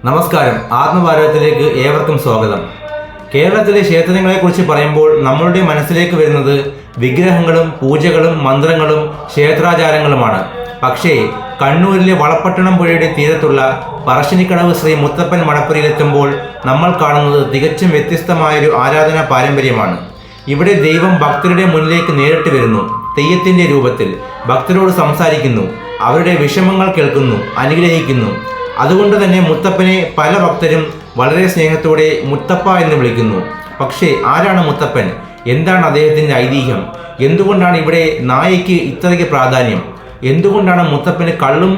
നമസ്കാരം, ആത്മഭാരതത്തിലേക്ക് ഏവർക്കും സ്വാഗതം. കേരളത്തിലെ ക്ഷേത്രങ്ങളെക്കുറിച്ച് പറയുമ്പോൾ നമ്മളുടെ മനസ്സിലേക്ക് വരുന്നത് വിഗ്രഹങ്ങളും പൂജകളും മന്ത്രങ്ങളും ക്ഷേത്രാചാരങ്ങളുമാണ്. പക്ഷേ കണ്ണൂരിലെ വളപട്ടണം പുഴയുടെ തീരത്തുള്ള പറശ്ശിനിക്കടവ് ശ്രീ മുത്തപ്പൻ മടപ്പുരയിലെത്തുമ്പോൾ നമ്മൾ കാണുന്നത് തികച്ചും വ്യത്യസ്തമായൊരു ആരാധനാ പാരമ്പര്യമാണ്. ഇവിടെ ദൈവം ഭക്തരുടെ മുന്നിലേക്ക് നേരിട്ട് വരുന്നു. തെയ്യത്തിൻ്റെ രൂപത്തിൽ ഭക്തരോട് സംസാരിക്കുന്നു, അവരുടെ വിഷമങ്ങൾ കേൾക്കുന്നു, അനുഗ്രഹിക്കുന്നു. അതുകൊണ്ട് തന്നെ മുത്തപ്പനെ പല ഭക്തരും വളരെ സ്നേഹത്തോടെ മുത്തപ്പ എന്ന് വിളിക്കുന്നു. പക്ഷേ ആരാണ് മുത്തപ്പൻ? എന്താണ് അദ്ദേഹത്തിൻ്റെ ഐതിഹ്യം? എന്തുകൊണ്ടാണ് ഇവിടെ നായയ്ക്ക് ഇത്രയ്ക്ക് പ്രാധാന്യം? എന്തുകൊണ്ടാണ് മുത്തപ്പന് കള്ളും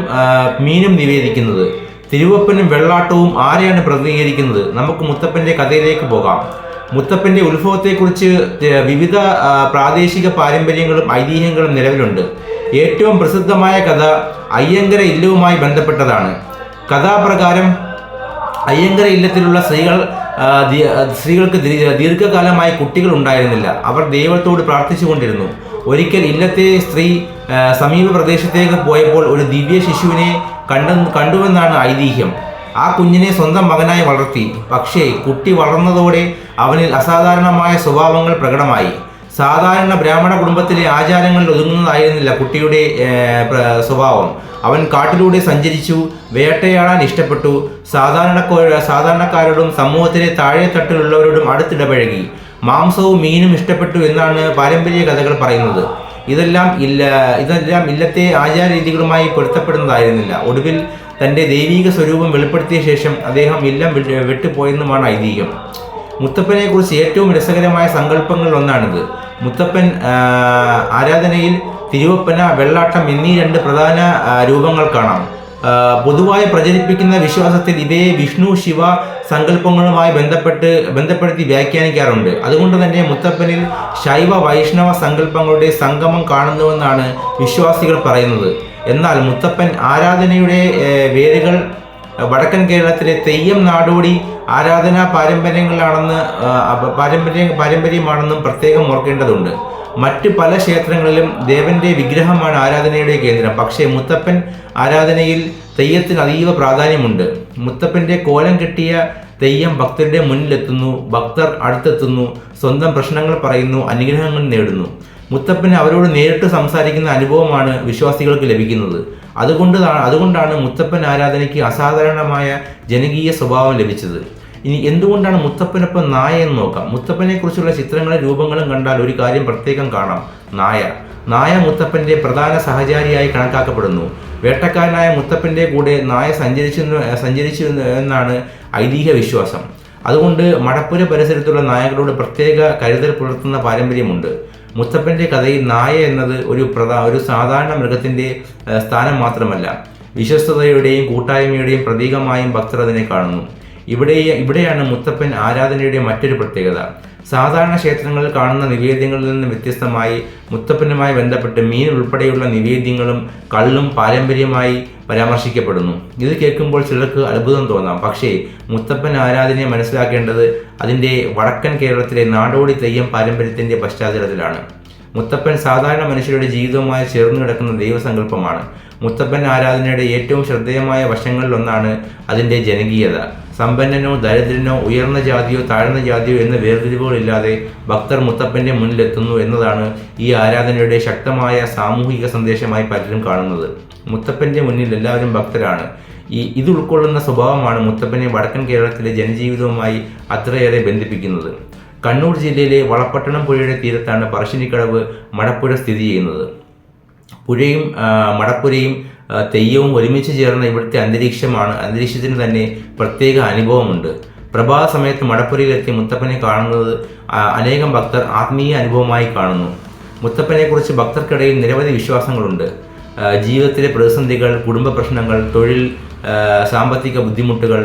മീനും നിവേദിക്കുന്നത്? തിരുവപ്പനും വെള്ളാട്ടവും ആരെയാണ് പ്രതിനിധീകരിക്കുന്നത്? നമുക്ക് മുത്തപ്പൻ്റെ കഥയിലേക്ക് പോകാം. മുത്തപ്പൻ്റെ ഉത്ഭവത്തെക്കുറിച്ച് വിവിധ പ്രാദേശിക പാരമ്പര്യങ്ങളും ഐതിഹ്യങ്ങളും നിലവിലുണ്ട്. ഏറ്റവും പ്രസിദ്ധമായ കഥ അയ്യങ്കര ഇല്ലവുമായി ബന്ധപ്പെട്ടതാണ്. കഥാപ്രകാരം അയ്യങ്കര ഇല്ലത്തിലുള്ള സ്ത്രീകൾക്ക് ദീർഘകാലമായി കുട്ടികൾ ഉണ്ടായിരുന്നില്ല. അവർ ദൈവത്തോട് പ്രാർത്ഥിച്ചുകൊണ്ടിരുന്നു. ഒരിക്കൽ ഇല്ലത്തെ സ്ത്രീ സമീപ പ്രദേശത്തേക്ക് പോയപ്പോൾ ഒരു ദിവ്യ ശിശുവിനെ കണ്ടുവെന്നാണ് ഐതിഹ്യം. ആ കുഞ്ഞിനെ സ്വന്തം മകനായി വളർത്തി. പക്ഷേ കുട്ടി വളർന്നതോടെ അവനിൽ അസാധാരണമായ സ്വഭാവങ്ങൾ പ്രകടമായി. സാധാരണ ബ്രാഹ്മണ കുടുംബത്തിലെ ആചാരങ്ങളിൽ ഒതുങ്ങുന്നതായിരുന്നില്ല കുട്ടിയുടെ സ്വഭാവം. അവൻ കാട്ടിലൂടെ സഞ്ചരിച്ചു, വേട്ടയാടാൻ ഇഷ്ടപ്പെട്ടു, സാധാരണക്കാരോടും സമൂഹത്തിലെ താഴെത്തട്ടിലുള്ളവരോടും അടുത്തിടപഴകി. മാംസവും മീനും ഇഷ്ടപ്പെട്ടു എന്നാണ് പാരമ്പര്യ കഥകൾ പറയുന്നത്. ഇതെല്ലാം ഇല്ലത്തെ ആചാരരീതികളുമായി പൊരുത്തപ്പെടുന്നതായിരുന്നില്ല. ഒടുവിൽ തൻ്റെ ദൈവീക സ്വരൂപം വെളിപ്പെടുത്തിയ ശേഷം അദ്ദേഹം ഇല്ലം വിട്ടുപോയെന്നുമാണ് ഐതിഹ്യം. മുത്തപ്പനെക്കുറിച്ച് ഏറ്റവും രസകരമായ സങ്കല്പങ്ങളിൽ ഒന്നാണിത്. മുത്തപ്പൻ ആരാധനയിൽ തിരുവപ്പന, വെള്ളാട്ടം എന്നീ രണ്ട് പ്രധാന രൂപങ്ങൾ കാണാം. പൊതുവായി പ്രചരിപ്പിക്കുന്ന വിശ്വാസത്തിൽ ഇവയെ വിഷ്ണു ശിവ സങ്കല്പങ്ങളുമായി ബന്ധപ്പെടുത്തി വ്യാഖ്യാനിക്കാറുണ്ട്. അതുകൊണ്ട് തന്നെ മുത്തപ്പനിൽ ശൈവ വൈഷ്ണവ സങ്കല്പങ്ങളുടെ സംഗമം കാണുന്നുവെന്നാണ് വിശ്വാസികൾ പറയുന്നത്. എന്നാൽ മുത്തപ്പൻ ആരാധനയുടെ വേരുകൾ വടക്കൻ കേരളത്തിലെ തെയ്യം നാടോടി ആരാധനാ പാരമ്പര്യമാണെന്നും പ്രത്യേകം ഓർക്കേണ്ടതുണ്ട്. മറ്റ് പല ക്ഷേത്രങ്ങളിലും ദേവന്റെ വിഗ്രഹമാണ് ആരാധനയുടെ കേന്ദ്രം. പക്ഷേ മുത്തപ്പൻ ആരാധനയിൽ തെയ്യത്തിന് അതീവ പ്രാധാന്യമുണ്ട്. മുത്തപ്പൻ്റെ കോലം കെട്ടിയ തെയ്യം ഭക്തരുടെ മുന്നിലെത്തുന്നു, ഭക്തർ അടുത്തെത്തുന്നു, സ്വന്തം പ്രശ്നങ്ങൾ പറയുന്നു, അനുഗ്രഹങ്ങൾ നേടുന്നു. മുത്തപ്പന് അവരോട് നേരിട്ട് സംസാരിക്കുന്ന അനുഭവമാണ് വിശ്വാസികൾക്ക് ലഭിക്കുന്നത്. അതുകൊണ്ടാണ് മുത്തപ്പൻ ആരാധനയ്ക്ക് അസാധാരണമായ ജനകീയ സ്വഭാവം ലഭിച്ചത്. ഇനി എന്തുകൊണ്ടാണ് മുത്തപ്പനൊപ്പം നായ എന്ന് നോക്കാം. മുത്തപ്പനെ കുറിച്ചുള്ള ചിത്രങ്ങളും രൂപങ്ങളും കണ്ടാൽ ഒരു കാര്യം പ്രത്യേകം കാണാം. നായ മുത്തപ്പൻ്റെ പ്രധാന സഹചാരിയായി കണക്കാക്കപ്പെടുന്നു. വേട്ടക്കാരനായ മുത്തപ്പൻ്റെ കൂടെ നായ സഞ്ചരിച്ചു എന്നാണ് ഐതിഹ്യ വിശ്വാസം. അതുകൊണ്ട് മടപ്പുര പരിസരത്തുള്ള നായകളോട് പ്രത്യേക കരുതൽ പുലർത്തുന്ന പാരമ്പര്യമുണ്ട്. മുത്തപ്പൻ്റെ കഥയിൽ നായ എന്നത് ഒരു സാധാരണ മൃഗത്തിൻ്റെ സ്ഥാനം മാത്രമല്ല, വിശ്വസ്തതയുടെയും കൂട്ടായ്മയുടെയും പ്രതീകമായും ഭക്തർ അതിനെ കാണുന്നു. ഇവിടെയാണ് മുത്തപ്പൻ ആരാധനയുടെ മറ്റൊരു പ്രത്യേകത. സാധാരണ ക്ഷേത്രങ്ങളിൽ കാണുന്ന നിവേദ്യങ്ങളിൽ നിന്ന് വ്യത്യസ്തമായി മുത്തപ്പനുമായി ബന്ധപ്പെട്ട് മീൻ ഉൾപ്പെടെയുള്ള നിവേദ്യങ്ങളും കള്ളും പാരമ്പര്യമായി പരാമർശിക്കപ്പെടുന്നു. ഇത് കേൾക്കുമ്പോൾ ചിലർക്ക് അത്ഭുതം തോന്നാം. പക്ഷേ മുത്തപ്പൻ ആരാധനയെ മനസ്സിലാക്കേണ്ടത് അതിൻ്റെ വടക്കൻ കേരളത്തിലെ നാടോടി തെയ്യം പാരമ്പര്യത്തിൻ്റെ പശ്ചാത്തലത്തിലാണ്. മുത്തപ്പൻ സാധാരണ മനുഷ്യരുടെ ജീവിതവുമായി ചേർന്ന് കിടക്കുന്ന ദൈവസങ്കല്പമാണ്. മുത്തപ്പൻ ആരാധനയുടെ ഏറ്റവും ശ്രദ്ധേയമായ വശങ്ങളിലൊന്നാണ് അതിൻ്റെ ജനകീയത. സമ്പന്നനോ ദരിദ്രനോ ഉയർന്ന ജാതിയോ താഴ്ന്ന ജാതിയോ എന്ന വേർതിരിവുകളില്ലാതെ ഭക്തർ മുത്തപ്പൻ്റെ മുന്നിലെത്തുന്നു എന്നതാണ് ഈ ആരാധനയുടെ ശക്തമായ സാമൂഹിക സന്ദേശമായി പലരും കാണുന്നത്. മുത്തപ്പൻ്റെ മുന്നിൽ എല്ലാവരും ഭക്തരാണ്. ഇത് ഉൾക്കൊള്ളുന്ന സ്വഭാവമാണ് മുത്തപ്പനെ വടക്കൻ കേരളത്തിലെ ജനജീവിതവുമായി അത്രയേറെ ബന്ധിപ്പിക്കുന്നത്. കണ്ണൂർ ജില്ലയിലെ വളപട്ടണം പുഴയുടെ തീരത്താണ് പറശ്ശിനിക്കടവ് മടപ്പുര സ്ഥിതി ചെയ്യുന്നത്. പുഴയും മടപ്പുരയും തെയ്യവും ഒരുമിച്ച് ചേർന്ന ഇവിടുത്തെ അന്തരീക്ഷത്തിന് തന്നെ പ്രത്യേക അനുഭവമുണ്ട്. പ്രഭാത സമയത്ത് മടപ്പുരയിലെത്തി മുത്തപ്പനെ കാണുന്നത് അനേകം ഭക്തർ ആത്മീയ അനുഭവമായി കാണുന്നു. മുത്തപ്പനെക്കുറിച്ച് ഭക്തർക്കിടയിൽ നിരവധി വിശ്വാസങ്ങളുണ്ട്. ജീവിതത്തിലെ പ്രതിസന്ധികൾ, കുടുംബ പ്രശ്നങ്ങൾ, തൊഴിൽ, സാമ്പത്തിക ബുദ്ധിമുട്ടുകൾ,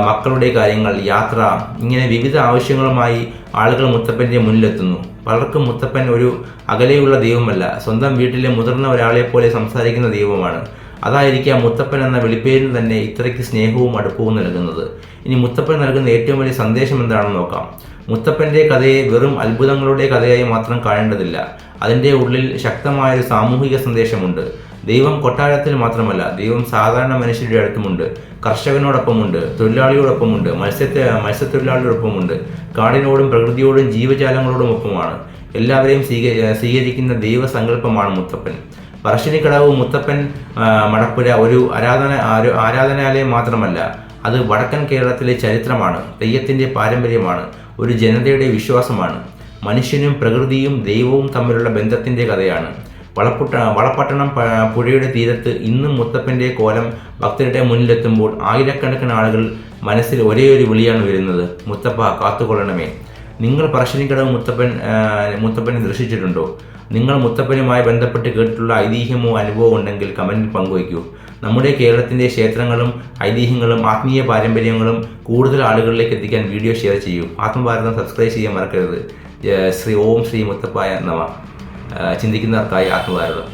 മക്കളുടെ കാര്യങ്ങൾ, യാത്ര, ഇങ്ങനെ വിവിധ ആവശ്യങ്ങളുമായി ആളുകൾ മുത്തപ്പൻ്റെ മുന്നിലെത്തുന്നു. പലർക്കും മുത്തപ്പൻ ഒരു അകലെയുള്ള ദൈവമല്ല, സ്വന്തം വീട്ടിലെ മുതിർന്ന ഒരാളെ പോലെ സംസാരിക്കുന്ന ദൈവമാണ്. അതായിരിക്കാം മുത്തപ്പൻ എന്ന വിളിപ്പേരിന് തന്നെ ഇത്രയ്ക്ക് സ്നേഹവും അടുപ്പവും നൽകുന്നത്. ഇനി മുത്തപ്പൻ നൽകുന്ന ഏറ്റവും വലിയ സന്ദേശം എന്താണെന്ന് നോക്കാം. മുത്തപ്പൻ്റെ കഥയെ വെറും അത്ഭുതങ്ങളുടെ കഥയായി മാത്രം കാണേണ്ടതില്ല. അതിൻ്റെ ഉള്ളിൽ ശക്തമായൊരു സാമൂഹിക സന്ദേശമുണ്ട്. ദൈവം കൊട്ടാരത്തിൽ മാത്രമല്ല, ദൈവം സാധാരണ മനുഷ്യരുടെ അടുത്തുമുണ്ട്. കർഷകനോടൊപ്പമുണ്ട്, തൊഴിലാളിയോടൊപ്പമുണ്ട്, മത്സ്യത്തൊഴിലാളിയോടൊപ്പമുണ്ട്, കാടിനോടും പ്രകൃതിയോടും ജീവജാലങ്ങളോടും ഒപ്പമാണ്. എല്ലാവരെയും സ്വീകരിക്കുന്ന ദൈവസങ്കല്പമാണ് മുത്തപ്പൻ. പറശ്ശിനിക്കടവ് മുത്തപ്പൻ മടപ്പുര ഒരു ആരാധനാലയം മാത്രമല്ല, അത് വടക്കൻ കേരളത്തിലെ ചരിത്രമാണ്, തെയ്യത്തിൻ്റെ പാരമ്പര്യമാണ്, ഒരു ജനതയുടെ വിശ്വാസമാണ്. മനുഷ്യനും പ്രകൃതിയും ദൈവവും തമ്മിലുള്ള ബന്ധത്തിൻ്റെ കഥയാണ്. വളപട്ടണം പുഴയുടെ തീരത്ത് ഇന്നും മുത്തപ്പൻ്റെ കോലം ഭക്തരുടെ മുന്നിലെത്തുമ്പോൾ ആയിരക്കണക്കിന് ആളുകൾ മനസ്സിൽ ഒരേയൊരു വിളിയാണ് വരുന്നത്: മുത്തപ്പ കാത്തുകൊള്ളണമേ. നിങ്ങൾ പറശ്ശിനിക്കടവ് മുത്തപ്പനെ ദർശിച്ചിട്ടുണ്ടോ? നിങ്ങൾ മുത്തപ്പനുമായി ബന്ധപ്പെട്ട് കേട്ടിട്ടുള്ള ഐതിഹ്യമോ അനുഭവമോ ഉണ്ടെങ്കിൽ കമൻറ്റിൽ പങ്കുവയ്ക്കൂ. നമ്മുടെ കേരളത്തിൻ്റെ ക്ഷേത്രങ്ങളും ഐതിഹ്യങ്ങളും ആത്മീയ പാരമ്പര്യങ്ങളും കൂടുതൽ ആളുകളിലേക്ക് എത്തിക്കാൻ വീഡിയോ ഷെയർ ചെയ്യൂ. ആത്മഭാരതം സബ്സ്ക്രൈബ് ചെയ്യാൻ മറക്കരുത്. ഓം ശ്രീ മുത്തപ്പായ നമഃ. ചിന്തിക്കുന്നവർക്കായി ആത്മഭാരതം.